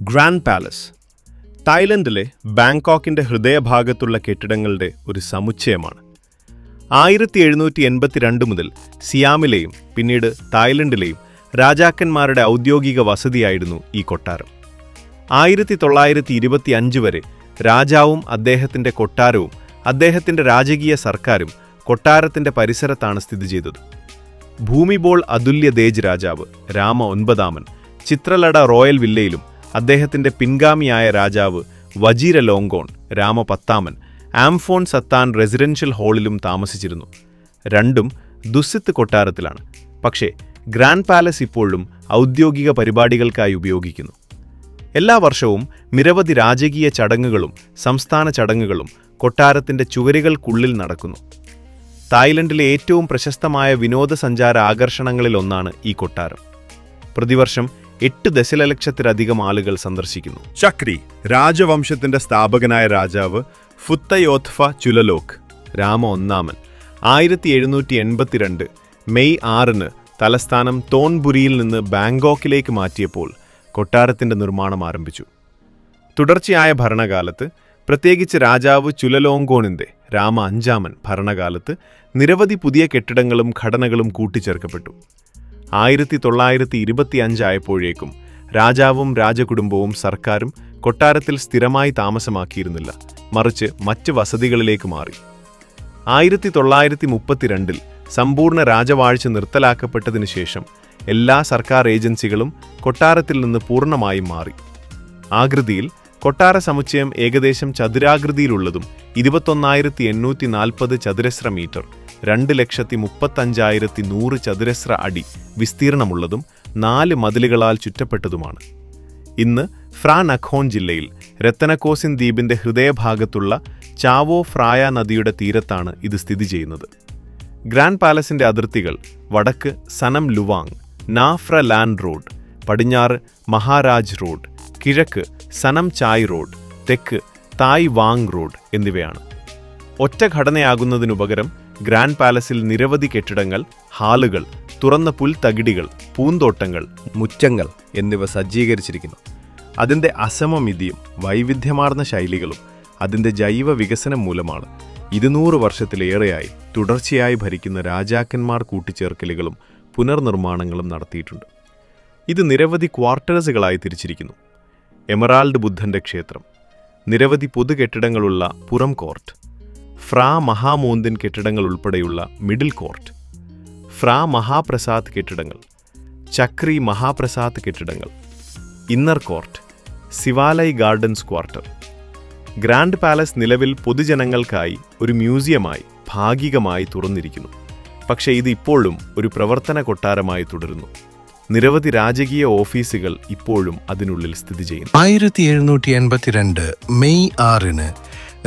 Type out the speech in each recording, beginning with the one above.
Grand palace തായ്ലൻഡിലെ ബാങ്കോക്കിൻ്റെ ഹൃദയഭാഗത്തുള്ള കെട്ടിടങ്ങളുടെ ഒരു സമുച്ചയമാണ്. 1782 മുതൽ സിയാമിലെയും പിന്നീട് തായ്ലൻഡിലെയും രാജാക്കന്മാരുടെ ഔദ്യോഗിക വസതിയായിരുന്നു ഈ കൊട്ടാരം. 1925 വരെ രാജാവും അദ്ദേഹത്തിൻ്റെ കൊട്ടാരവും അദ്ദേഹത്തിൻ്റെ രാജകീയ സർക്കാരും കൊട്ടാരത്തിൻ്റെ പരിസരത്താണ് സ്ഥിതി ചെയ്തത്. ഭൂമിബോൾ അതുല്യ ദേജ് രാജാവ് രാമ 9 ചിത്രലട റോയൽ വില്ലയിലും അദ്ദേഹത്തിൻ്റെ പിൻഗാമിയായ രാജാവ് വജീര ലോങ്കോൺ രാമ 10 ആംഫോൺ സത്താൻ റെസിഡൻഷ്യൽ ഹാളിലും താമസിച്ചിരുന്നു. രണ്ടും ദുസ്സിത്ത് കൊട്ടാരത്തിലാണ്. പക്ഷേ ഗ്രാൻഡ് പാലസ് ഇപ്പോഴും ഔദ്യോഗിക പരിപാടികൾക്കായി ഉപയോഗിക്കുന്നു. എല്ലാ വർഷവും നിരവധി രാജകീയ ചടങ്ങുകളും സംസ്ഥാന ചടങ്ങുകളും കൊട്ടാരത്തിൻ്റെ ചുവരുകൾക്കുള്ളിൽ നടക്കുന്നു. തായ്ലൻഡിലെ ഏറ്റവും പ്രശസ്തമായ വിനോദസഞ്ചാര ആകർഷണങ്ങളിലൊന്നാണ് ഈ കൊട്ടാരം. പ്രതിവർഷം 8 ദശലക്ഷത്തിലധികം ആളുകൾ സന്ദർശിക്കുന്നു. ചക്രി രാജവംശത്തിന്റെ സ്ഥാപകനായ രാജാവ് ഫുത്തയോത്ഫ ചുലലോക് രാമ 1 1782 മെയ് 6 തലസ്ഥാനം തോൺബുരിയിൽ നിന്ന് ബാങ്കോക്കിലേക്ക് മാറ്റിയപ്പോൾ കൊട്ടാരത്തിന്റെ നിർമ്മാണം ആരംഭിച്ചു. തുടർച്ചയായ ഭരണകാലത്ത്, പ്രത്യേകിച്ച് രാജാവ് ചുലലോങ്കോണിന്റെ രാമ 5 ഭരണകാലത്ത് നിരവധി പുതിയ കെട്ടിടങ്ങളും ഘടനകളും കൂട്ടിച്ചേർക്കപ്പെട്ടു. 1925 ആയപ്പോഴേക്കും രാജാവും രാജകുടുംബവും സർക്കാരും കൊട്ടാരത്തിൽ സ്ഥിരമായി താമസമാക്കിയിരുന്നില്ല, മറിച്ച് മറ്റ് വസതികളിലേക്ക് മാറി. 1932 സമ്പൂർണ്ണ രാജവാഴ്ച നിർത്തലാക്കപ്പെട്ടതിനു ശേഷം എല്ലാ സർക്കാർ ഏജൻസികളും കൊട്ടാരത്തിൽ നിന്ന് പൂർണ്ണമായും മാറി. ആകൃതിയിൽ കൊട്ടാര സമുച്ചയം ഏകദേശം ചതുരാകൃതിയിലുള്ളതും 21,840 ചതുരശ്ര മീറ്റർ 2,35,100 ചതുരശ്ര അടി വിസ്തീർണമുള്ളതും 4 മതിലുകളാൽ ചുറ്റപ്പെട്ടതുമാണ്. ഇന്ന് ഫ്രാ നഖോൺ ജില്ലയിൽ രത്തനകോസിൻ ദ്വീപിന്റെ ഹൃദയഭാഗത്തുള്ള ചാവോ ഫ്രായ നദിയുടെ തീരത്താണ് ഇത് സ്ഥിതി ചെയ്യുന്നത്. ഗ്രാൻഡ് പാലസിന്റെ അതിർത്തികൾ വടക്ക് സനം ലുവാങ് നാഫ്ര ലാൻഡ് റോഡ്, പടിഞ്ഞാറ് മഹാരാജ് റോഡ്, കിഴക്ക് സനം ചായ് റോഡ്, തെക്ക് തായ് വാങ് റോഡ് എന്നിവയാണ്. ഒറ്റ ഘടനയാകുന്നതിനുപകരം ഗ്രാൻഡ് പാലസിൽ നിരവധി കെട്ടിടങ്ങൾ, ഹാളുകൾ, തുറന്ന പുൽത്തകിടികൾ, പൂന്തോട്ടങ്ങൾ, മുറ്റങ്ങൾ എന്നിവ സജ്ജീകരിച്ചിരിക്കുന്നു. അതിൻ്റെ അസമമിതിയും വൈവിധ്യമാർന്ന ശൈലികളും അതിൻ്റെ ജൈവ വികസനം മൂലമാണ് 200 വർഷത്തിലേറെയായി തുടർച്ചയായി ഭരിക്കുന്ന രാജാക്കന്മാർ കൂട്ടിച്ചേർക്കലുകളും പുനർനിർമ്മാണങ്ങളും നടത്തിയിട്ടുണ്ട്. ഇത് നിരവധി ക്വാർട്ടേഴ്സുകളായി തിരിച്ചിരിക്കുന്നു. എമറാൾഡ് ബുദ്ധന്റെ ക്ഷേത്രം, നിരവധി പൊതുകെട്ടിടങ്ങളുള്ള പുറം കോർട്ട്, ഫ്രാ മഹാമോന്തിൻ കെട്ടിടങ്ങൾ ഉൾപ്പെടെയുള്ള മിഡിൽ കോർട്ട്, ഫ്രാ മഹാപ്രസാദ് കെട്ടിടങ്ങൾ, ചക്രി മഹാപ്രസാദ് കെട്ടിടങ്ങൾ, Inner Court, Siwalai Gardens Quarter. Grand Palace നിലവിൽ പൊതുജനങ്ങൾക്കായി ഒരു മ്യൂസിയമായി ഭാഗികമായി തുറന്നിരിക്കുന്നു. പക്ഷേ ഇത് ഇപ്പോഴും ഒരു പ്രവർത്തന കൊട്ടാരമായി തുടരുന്നു. നിരവധി രാജകീയ ഓഫീസുകൾ ഇപ്പോഴും അതിനുള്ളിൽ സ്ഥിതി ചെയ്യുന്നു. 1782 മെയ് 6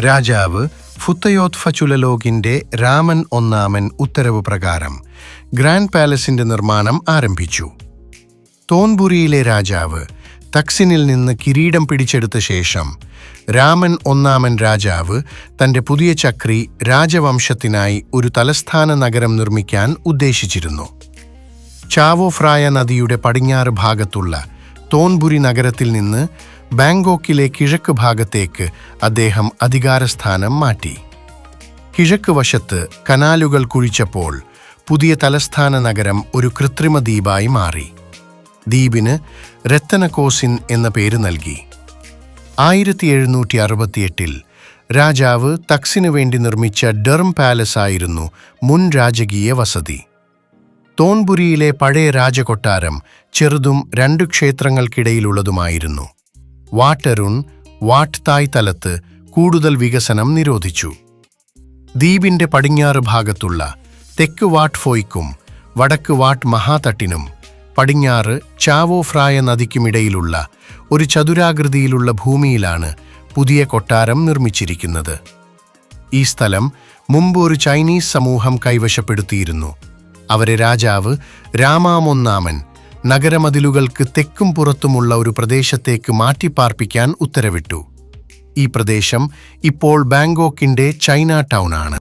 രാജാവ് ഫുത്തയോത്ഫ ചുലലോകിന്റെ രാമൻ 1 ഉത്തരവ് പ്രകാരം ഗ്രാൻഡ് പാലസിന്റെ നിർമ്മാണം ആരംഭിച്ചു. തോൺബുരിയിലെ രാജാവ് തക്സിനിൽ നിന്ന് കിരീടം പിടിച്ചെടുത്ത ശേഷം രാമൻ 1 രാജാവ് തന്റെ പുതിയ ചക്രി രാജവംശത്തിനായി ഒരു തലസ്ഥാന നഗരം നിർമ്മിക്കാൻ ഉദ്ദേശിച്ചിരുന്നു. ചാവോ ഫ്രായ നദിയുടെ പടിഞ്ഞാറ് ഭാഗത്തുള്ള തോൺബുരി നഗരത്തിൽ നിന്ന് ബാങ്കോക്കിലെ കിഴക്ക് ഭാഗത്തേക്ക് അദ്ദേഹം അധികാരസ്ഥാനം മാറ്റി. കിഴക്ക് വശത്ത് കനാലുകൾ കുഴിച്ചപ്പോൾ പുതിയ തലസ്ഥാന നഗരം ഒരു കൃത്രിമ ദ്വീപായി മാറി. ദ്വീപിന് രത്തനകോസിൻ എന്ന പേര് നൽകി. 1768 രാജാവ് തക്സിനു വേണ്ടി നിർമ്മിച്ച ഡെർം പാലസ് ആയിരുന്നു മുൻ രാജകീയ വസതി. തോൺബുരിയിലെ പഴയ രാജകൊട്ടാരം ചെറുതും 2 ക്ഷേത്രങ്ങൾക്കിടയിലുള്ളതുമായിരുന്നു. വാട്ടരുൺ, വാട്ട് തായ് തലത്ത് കൂടുതൽ വികസനം നിരോധിച്ചു. ദ്വീപിന്റെ പടിഞ്ഞാറ് ഭാഗത്തുള്ള തെക്ക് വാട്ട് ഫോയ്ക്കും വടക്ക് വാട്ട് മഹാതട്ടിനും പടിഞ്ഞാറ് ചാവോ ഫ്രായ നദിക്കുമിടയിലുള്ള ഒരു ചതുരാകൃതിയിലുള്ള ഭൂമിയിലാണ് പുതിയ കൊട്ടാരം നിർമ്മിച്ചിരിക്കുന്നത്. ഈ സ്ഥലം മുമ്പ് ഒരു ചൈനീസ് സമൂഹം കൈവശപ്പെടുത്തിയിരുന്നു. അവരെ രാജാവ് രാമ 1 നഗരമതിലുകൾക്ക് തെക്കും പുറത്തുമുള്ള ഒരു പ്രദേശത്തേക്ക് മാറ്റിപ്പാർപ്പിക്കാൻ ഉത്തരവിട്ടു. ഈ പ്രദേശം ഇപ്പോൾ ബാങ്കോക്കിന്റെ ചൈന ടൗൺ ആണ്.